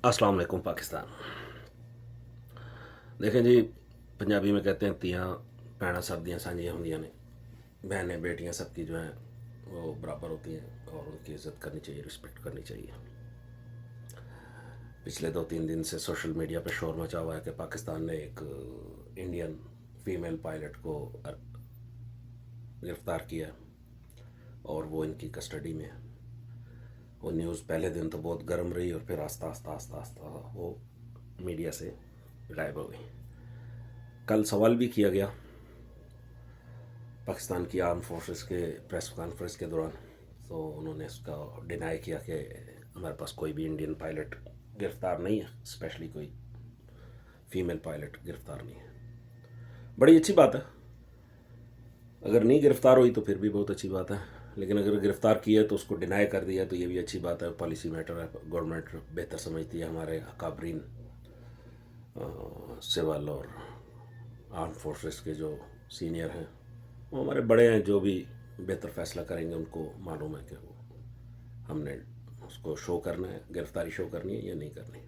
अस्सलाम वालेकुम पाकिस्तान। देखें जी, पंजाबी में कहते हैं तियां भैणां सब दियां सांझियां होंदियां ने। बहनें बेटियां सबकी जो हैं वो बराबर होती हैं और उनकी इज़्ज़त करनी चाहिए, रिस्पेक्ट करनी चाहिए। पिछले 2-3 दिन से सोशल मीडिया पे शोर मचा हुआ है कि पाकिस्तान ने एक इंडियन फीमेल पायलट को गिरफ़्तार किया और वो इनकी कस्टडी में है। वो न्यूज़ पहले दिन तो बहुत गर्म रही और फिर आस्ता आस्ता आस्ता आस्ता वो मीडिया से गायब हो गई। कल सवाल भी किया गया पाकिस्तान की आर्म फोर्सेस के प्रेस कॉन्फ्रेंस के दौरान, तो उन्होंने इसका डिनाई किया कि हमारे पास कोई भी इंडियन पायलट गिरफ़्तार नहीं है, स्पेशली कोई फीमेल पायलट गिरफ़्तार नहीं है। बड़ी अच्छी बात है, अगर नहीं गिरफ़्तार हुई तो फिर भी बहुत अच्छी बात है, लेकिन अगर गिरफ़्तार किया तो उसको डिनाई कर दिया तो ये भी अच्छी बात है। पॉलिसी मैटर है, गवर्नमेंट बेहतर समझती है। हमारे अकाबरीन सिविल और आर्म फोर्सेस के जो सीनियर हैं वो हमारे बड़े हैं, जो भी बेहतर फ़ैसला करेंगे उनको मालूम है कि वो हमने उसको शो करना है, गिरफ़्तारी शो करनी है या नहीं करनी।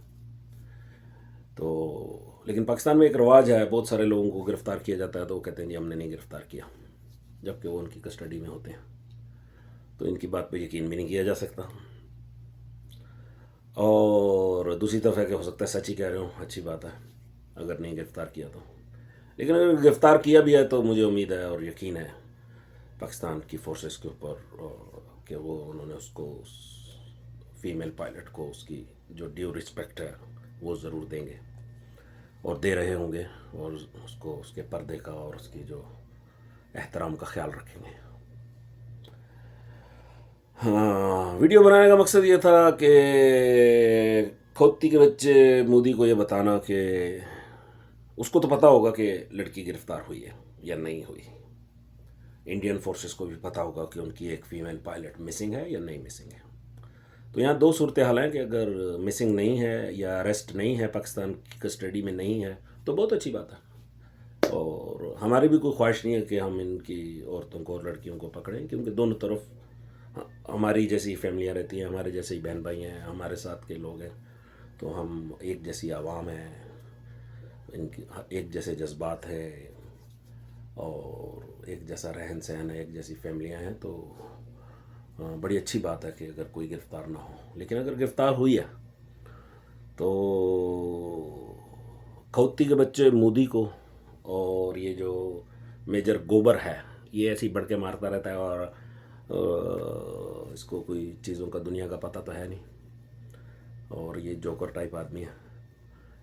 तो लेकिन पाकिस्तान में एक रवाज है, बहुत सारे लोगों को गिरफ़्तार किया जाता है तो वो कहते हैं जी हमने नहीं गिरफ़्तार किया, जबकि वो उनकी कस्टडी में होते हैं। तो इनकी बात पे यकीन भी नहीं किया जा सकता। और दूसरी तरफ है कि हो सकता है सच ही कह रहे हो, अच्छी बात है अगर नहीं गिरफ़्तार किया तो। लेकिन अगर गिरफ़्तार किया भी है तो मुझे उम्मीद है और यकीन है पाकिस्तान की फोर्सेस के ऊपर कि वो उन्होंने उसको फीमेल पायलट को उसकी जो ड्यू रिस्पेक्ट है वो ज़रूर देंगे और दे रहे होंगे, और उसको उसके पर्दे का और उसकी जो एहतराम का ख्याल रखेंगे। हाँ, वीडियो बनाने का मकसद ये था कि खोती के बच्चे मोदी को ये बताना कि उसको तो पता होगा कि लड़की गिरफ़्तार हुई है या नहीं हुई। इंडियन फोर्सेस को भी पता होगा कि उनकी एक फ़ीमेल पायलट मिसिंग है या नहीं मिसिंग है। तो यहाँ दो सूरत हाल हैं कि अगर मिसिंग नहीं है या अरेस्ट नहीं है, पाकिस्तान की कस्टडी में नहीं है, तो बहुत अच्छी बात है। और हमारी भी कोई ख्वाहिश नहीं है कि हम इनकी औरतों को और लड़कियों को पकड़ें, क्योंकि दोनों तरफ हमारी जैसी फैमिलियाँ रहती हैं, हमारे जैसे ही बहन भाई हैं, हमारे साथ के लोग हैं, तो हम एक जैसी आवाम है, इनकी एक जैसे जज्बात हैं और एक जैसा रहन सहन है, एक जैसी फैमिलियाँ हैं। तो बड़ी अच्छी बात है कि अगर कोई गिरफ़्तार ना हो। लेकिन अगर गिरफ़्तार हुई है तो खौती के बच्चे मोदी को और ये जो मेजर गोबर है ये ऐसे ही बढ़ के मारता रहता है और इसको कोई चीज़ों का दुनिया का पता तो है नहीं, और ये जोकर टाइप आदमी है।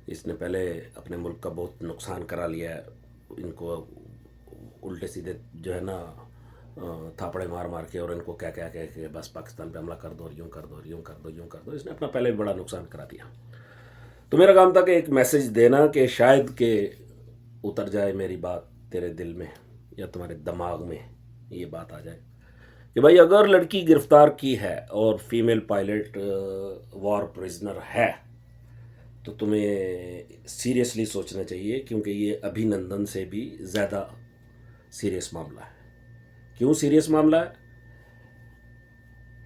इसने पहले अपने मुल्क का बहुत नुकसान करा लिया है। इनको उल्टे सीधे जो है ना थापड़े मार मार के और इनको क्या क्या कह के बस पाकिस्तान पे हमला कर दो और यूँ कर दो, यूँ कर दो, यूँ कर दो। इसने अपना पहले भी बड़ा नुकसान करा दिया। तो मेरा काम था कि एक मैसेज देना कि शायद के उतर जाए मेरी बात तेरे दिल में या तुम्हारे दिमाग में ये बात आ जाए कि भाई अगर लड़की गिरफ़्तार की है और फीमेल पायलट वॉर प्रिजनर है तो तुम्हें सीरियसली सोचना चाहिए, क्योंकि ये अभिनंदन से भी ज़्यादा सीरियस मामला है। क्यों सीरियस मामला है?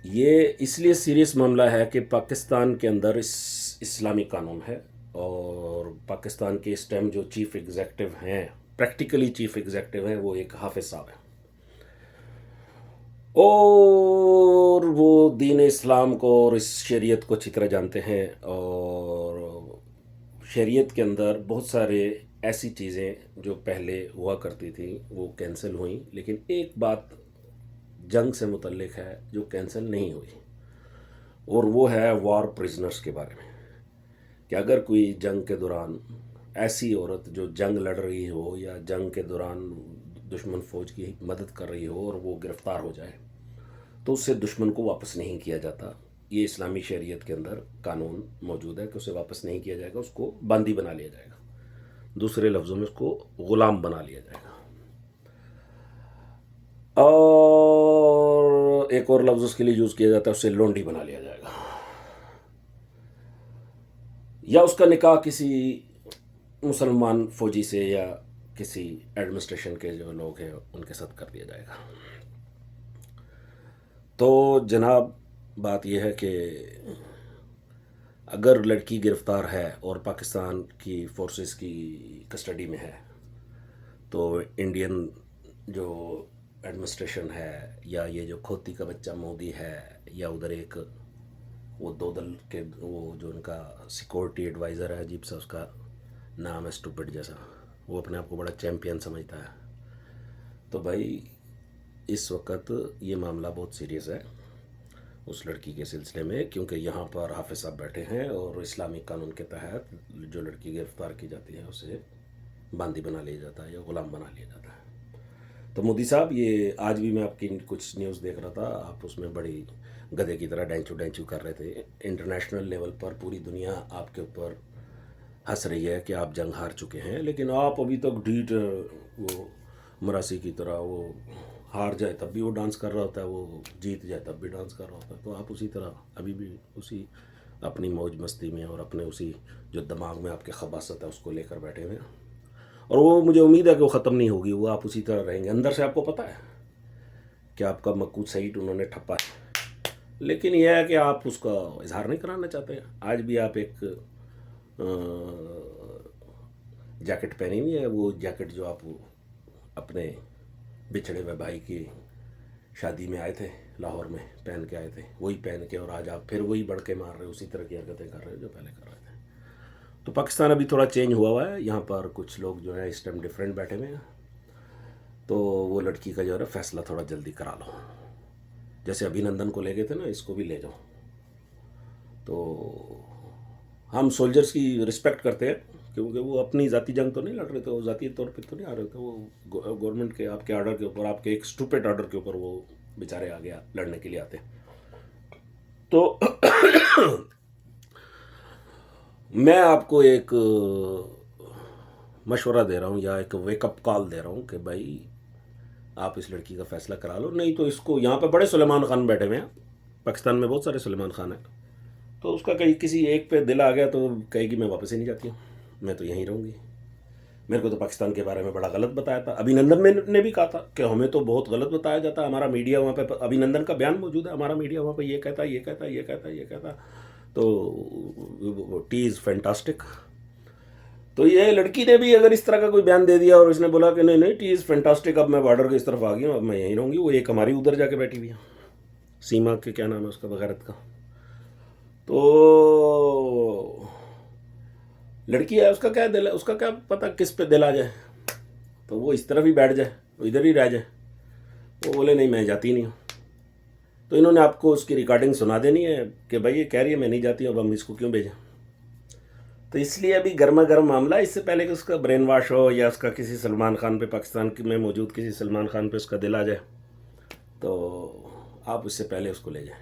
ये इसलिए सीरियस मामला है कि पाकिस्तान के अंदर इस्लामी कानून है और पाकिस्तान के इस टाइम जो चीफ़ एग्जेक्टिव हैं, प्रैक्टिकली चीफ़ एग्जेक्टिव हैं, वो एक हाफिज़ साहब हैं और वो दीन इस्लाम को और इस शरीयत को अच्छी तरह जानते हैं। और शरीयत के अंदर बहुत सारे ऐसी चीज़ें जो पहले हुआ करती थी वो कैंसिल हुई, लेकिन एक बात जंग से मुतल्लिक है जो कैंसिल नहीं हुई, और वो है वॉर प्रिजनर्स के बारे में। कि अगर कोई जंग के दौरान ऐसी औरत जो जंग लड़ रही हो या जंग के दौरान दुश्मन फ़ौज की मदद कर रही हो और वो गिरफ़्तार हो जाए तो उससे दुश्मन को वापस नहीं किया जाता। ये इस्लामी शरीयत के अंदर कानून मौजूद है कि उसे वापस नहीं किया जाएगा, उसको बंदी बना लिया जाएगा, दूसरे लफ्ज़ों में उसको ग़ुलाम बना लिया जाएगा। और एक और लफ्ज़ उसके लिए यूज़ किया जाता है, उसे लोंडी बना लिया जाएगा, या उसका निकाह किसी मुसलमान फ़ौजी से या किसी एडमिनिस्ट्रेशन के जो लोग हैं उनके साथ कर दिया जाएगा। तो जनाब, बात यह है कि अगर लड़की गिरफ़्तार है और पाकिस्तान की फोर्सेस की कस्टडी में है, तो इंडियन जो एडमिनिस्ट्रेशन है या ये जो खोती का बच्चा मोदी है या उधर एक वो दो दल के वो जो उनका सिक्योरिटी एडवाइज़र है, अजीब सा उसका नाम है, स्टूपिड जैसा, वो अपने आप को बड़ा चैम्पियन समझता है। तो भाई इस वक्त ये मामला बहुत सीरियस है उस लड़की के सिलसिले में, क्योंकि यहाँ पर हाफिज साहब बैठे हैं और इस्लामिक कानून के तहत जो लड़की गिरफ्तार की जाती है उसे बांदी बना लिया जाता है या ग़ुलाम बना लिया जाता है। तो मोदी साहब, ये आज भी मैं आपकी कुछ न्यूज़ देख रहा था, आप उसमें बड़ी गधे की तरह डेंचू डेंचू कर रहे थे। इंटरनेशनल लेवल पर पूरी दुनिया आपके ऊपर हंस रही है कि आप जंग हार चुके हैं, लेकिन आप अभी तक ढीठ वो मरासी की तरह, वो हार जाए तब भी वो डांस कर रहा होता है, वो जीत जाए तब भी डांस कर रहा होता है। तो आप उसी तरह अभी भी उसी अपनी मौज मस्ती में और अपने उसी जो दिमाग में आपके खबासत है उसको लेकर बैठे हुए हैं, और वो मुझे उम्मीद है कि वो ख़त्म नहीं होगी, वो आप उसी तरह रहेंगे। अंदर से आपको पता है कि आपका मक्कू सईद उन्होंने ठप्पा है, लेकिन यह है कि आप उसका इजहार नहीं कराना चाहते। आज भी आप एक जैकेट पहनी हुई है, वो जैकेट जो आप अपने बिछड़े हुए भाई की शादी में आए थे लाहौर में पहन के आए थे, वही पहन के, और आज आप फिर वही बढ़ के मार रहे हो, उसी तरह की हरकतें कर रहे हो जो पहले कर रहे थे। तो पाकिस्तान अभी थोड़ा चेंज हुआ है, यहाँ पर कुछ लोग जो है इस टाइम डिफरेंट बैठे हुए हैं। तो वो लड़की का जो है फैसला थोड़ा जल्दी करा लो, जैसे अभिनंदन को ले गए थे ना, इसको भी ले जाओ। तो हम सोल्जर्स की रिस्पेक्ट करते हैं, क्योंकि वो अपनी ज़ाती जंग तो नहीं लड़ रहे थे, वो ज़ाती तौर पे तो नहीं आ रहे थे, वो गवर्नमेंट के आपके आर्डर के ऊपर, आपके एक स्टूपिड आर्डर के ऊपर वो बेचारे आ गया लड़ने के लिए आते। तो मैं आपको एक मशवरा दे रहा हूँ या एक वेकअप कॉल दे रहा हूँ कि भाई आप इस लड़की का फ़ैसला करा लो, नहीं तो इसको, यहाँ पे बड़े सुलेमान खान बैठे हुए हैं, पाकिस्तान में बहुत सारे सुलेमान खान हैं, तो उसका कहीं किसी एक पे दिल आ गया तो कहेगी मैं वापस ही नहीं जाती हूँ, मैं तो यहीं रहूँगी। मेरे को तो पाकिस्तान के बारे में बड़ा गलत बताया था, अभिनंदन में ने भी कहा था कि हमें तो बहुत गलत बताया जाता है, हमारा मीडिया वहाँ पे, अभिनंदन का बयान मौजूद है, हमारा मीडिया वहाँ पे ये कहता ये कहता ये कहता ये कहता। तो टी इज़ फैंटास्टिक। तो ये लड़की ने भी अगर इस तरह का कोई बयान दे दिया और इसने बोला कि नहीं नहीं टी इज़ फैंटास्टिक, अब मैं बॉर्डर की इस तरफ आ गई हूँ, अब मैं यहीं रहूँगी, वो एक हमारी उधर जाके बैठी हुई है, सीमा के क्या नाम है उसका, बगैरत का। तो लड़की है, उसका क्या दिल है, उसका क्या पता किस पे दिल आ जाए, तो वो इस तरफ ही बैठ जाए, वो इधर ही रह जाए, वो बोले नहीं मैं जाती नहीं हूँ। तो इन्होंने आपको उसकी रिकॉर्डिंग सुना देनी है कि भाई ये कह रही है मैं नहीं जाती हूँ, अब हम इसको क्यों भेजें। तो इसलिए अभी गर्मा गर्म मामला, इससे पहले कि उसका ब्रेन वॉश हो या उसका किसी सलमान खान पे, पाकिस्तान में मौजूद किसी सलमान खान पे उसका दिल आ जाए, तो आप उससे पहले उसको ले जाएं।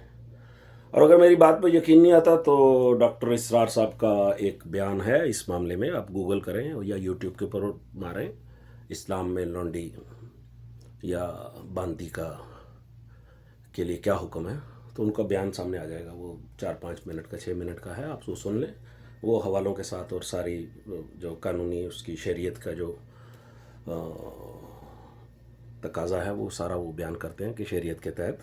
और अगर मेरी बात पर यकीन नहीं आता तो डॉक्टर इसरार साहब का एक बयान है इस मामले में, आप गूगल करें या यूट्यूब के ऊपर मारें, इस्लाम में लौंडी या बांदी का के लिए क्या हुक्म है, तो उनका बयान सामने आ जाएगा। वो 4-5 मिनट का, 6 मिनट का है, आप उसको सुन लें, वो हवालों के साथ, और सारी जो कानूनी उसकी शरीयत का जो तकाजा है वो सारा वो बयान करते हैं कि शरीयत के तहत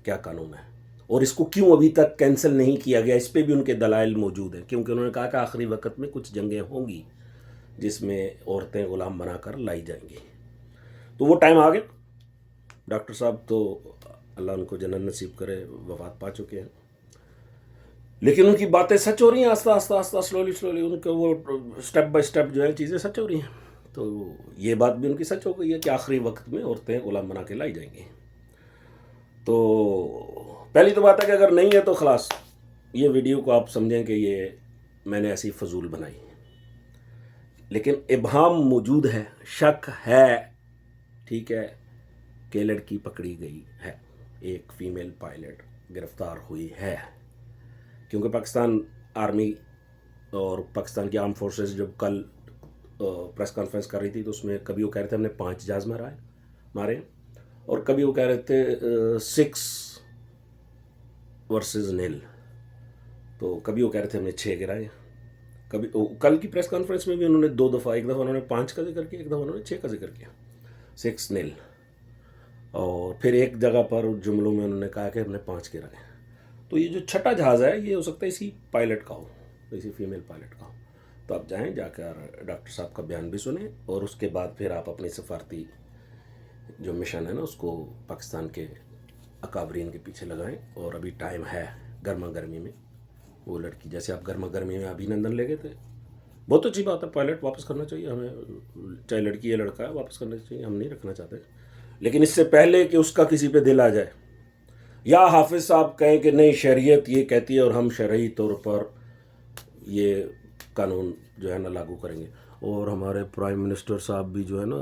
क्या कानून है और इसको क्यों अभी तक कैंसिल नहीं किया गया। इस पर भी उनके दलाइल मौजूद हैं, क्योंकि उन्होंने कहा कि आखिरी वक्त में कुछ जंगें होंगी जिसमें औरतें ग़ुलाम बनाकर लाई जाएंगी। तो वो टाइम आ गया। डॉक्टर साहब तो अल्लाह उनको जन्नत नसीब करे, वफात पा चुके हैं, लेकिन उनकी बातें सच हो रही हैं, आस्ता आस्ता आस्ता स्लोली स्लोली उनके वो स्टेप बाय स्टेप जो है चीज़ें सच हो रही हैं। तो ये बात भी उनकी सच हो गई है कि आखिरी वक्त में औरतें ग़ुलाम बना के लाई जाएंगी। तो पहली तो बात है कि अगर नहीं है तो खलास, ये वीडियो को आप समझें कि ये मैंने ऐसी फजूल बनाई, लेकिन इबहाम मौजूद है, शक है, ठीक है, कि लड़की पकड़ी गई है, एक फ़ीमेल पायलट गिरफ़्तार हुई है। क्योंकि पाकिस्तान आर्मी और पाकिस्तान की आर्म फोर्सेस जब कल प्रेस कॉन्फ्रेंस कर रही थी तो उसमें कभी वो कह रहे थे हमने 5 जहाज़ मारे, और कभी वो कह रहे थे 6 वर्सेस 0, तो कभी वो कह रहे थे हमने 6 गिराए। कभी कल की प्रेस कॉन्फ्रेंस में भी उन्होंने 2 दफ़ा, एक दफ़ा उन्होंने 5 का जिक्र किया, एक दफ़ा उन्होंने 6 का जिक्र किया, 6-0, और फिर एक जगह पर जुमलों में उन्होंने कहा कि हमने 5 गिराए। तो ये जो छठा जहाज़ है ये हो सकता है इसी पायलट का हो, इसी फीमेल पायलट का हो। तो आप जाएँ, जाकर डॉक्टर साहब का बयान भी सुने और उसके बाद फिर आप अपनी सफारती जो मिशन है ना उसको पाकिस्तान के अकाबरीन के पीछे लगाएं। और अभी टाइम है, गर्मा गर्मी में वो लड़की, जैसे आप गर्मा गर्मी में अभिनंदन ले गए थे, बहुत अच्छी बात है, पायलट वापस करना चाहिए हमें, चाहे लड़की या लड़का है, वापस करना चाहिए, हम नहीं रखना चाहते। लेकिन इससे पहले कि उसका किसी पे दिल आ जाए या हाफिज साहब कहें कि नहीं शरीयत ये कहती है और हम शरई तौर पर ये कानून जो है ना लागू करेंगे। और हमारे प्राइम मिनिस्टर साहब भी जो है ना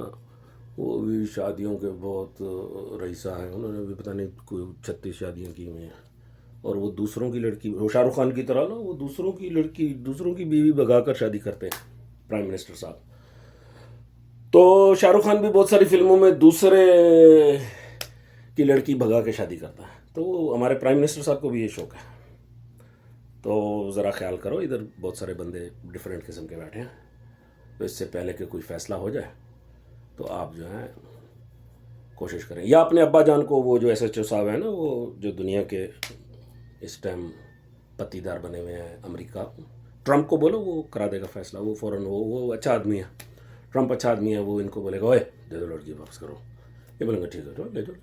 वो भी शादियों के बहुत रईसा हैं, उन्होंने भी पता नहीं कोई 36 शादियाँ की हुई हैं। और वो दूसरों की लड़की, वो शाहरुख खान की तरह ना, वो दूसरों की लड़की, दूसरों की बीवी भगाकर शादी करते हैं प्राइम मिनिस्टर साहब। तो शाहरुख खान भी बहुत सारी फिल्मों में दूसरे की लड़की भगा के शादी करता है, तो हमारे प्राइम मिनिस्टर साहब को भी ये शौक है। तो ज़रा ख्याल करो, इधर बहुत सारे बंदे डिफरेंट किस्म के बैठे हैं, तो इससे पहले कि कोई फ़ैसला हो जाए तो आप जो है कोशिश करें, या अपने अब्बा जान को, वो जो SHO साहब हैं ना, वो जो दुनिया के इस टाइम पत्तीदार बने हुए हैं अमेरिका, ट्रंप को बोलो, वो करा देगा फैसला, वो फ़ौरन, वो अच्छा आदमी है, ट्रंप अच्छा आदमी है, वो इनको बोलेगा ओए दे दो लड़की वापस करो, ये बोलेंगे ठीक है ले जाओ।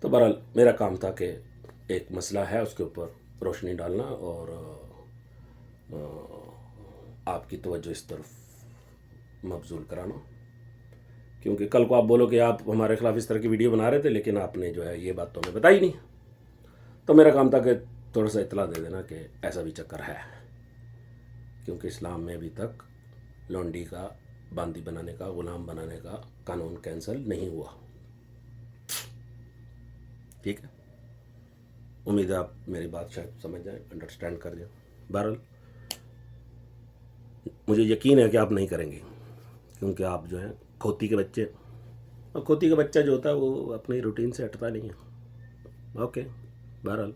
तो बहरहाल मेरा काम था कि एक मसला है उसके ऊपर रोशनी डालना और आपकी तवज्जो इस तरफ मबजूल कराना, क्योंकि कल को आप बोलो कि आप हमारे खिलाफ इस तरह की वीडियो बना रहे थे लेकिन आपने जो है ये बात तो हमें बताई नहीं। तो मेरा काम था कि थोड़ा सा इतला दे देना कि ऐसा भी चक्कर है, क्योंकि इस्लाम में अभी तक लौंडी का बांदी बनाने का, गुलाम बनाने का कानून कैंसिल नहीं हुआ। ठीक है, उम्मीद है आप मेरी बात शायद समझ जाएं, अंडरस्टैंड कर जाएं। बहरहाल मुझे यकीन है कि आप नहीं करेंगे, क्योंकि आप जो हैं खोती के बच्चे, और खोती का बच्चा जो होता है वो अपनी रूटीन से हटता नहीं है। ओके, बहरहाल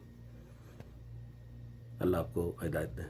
अल्लाह आपको हिदायत दें।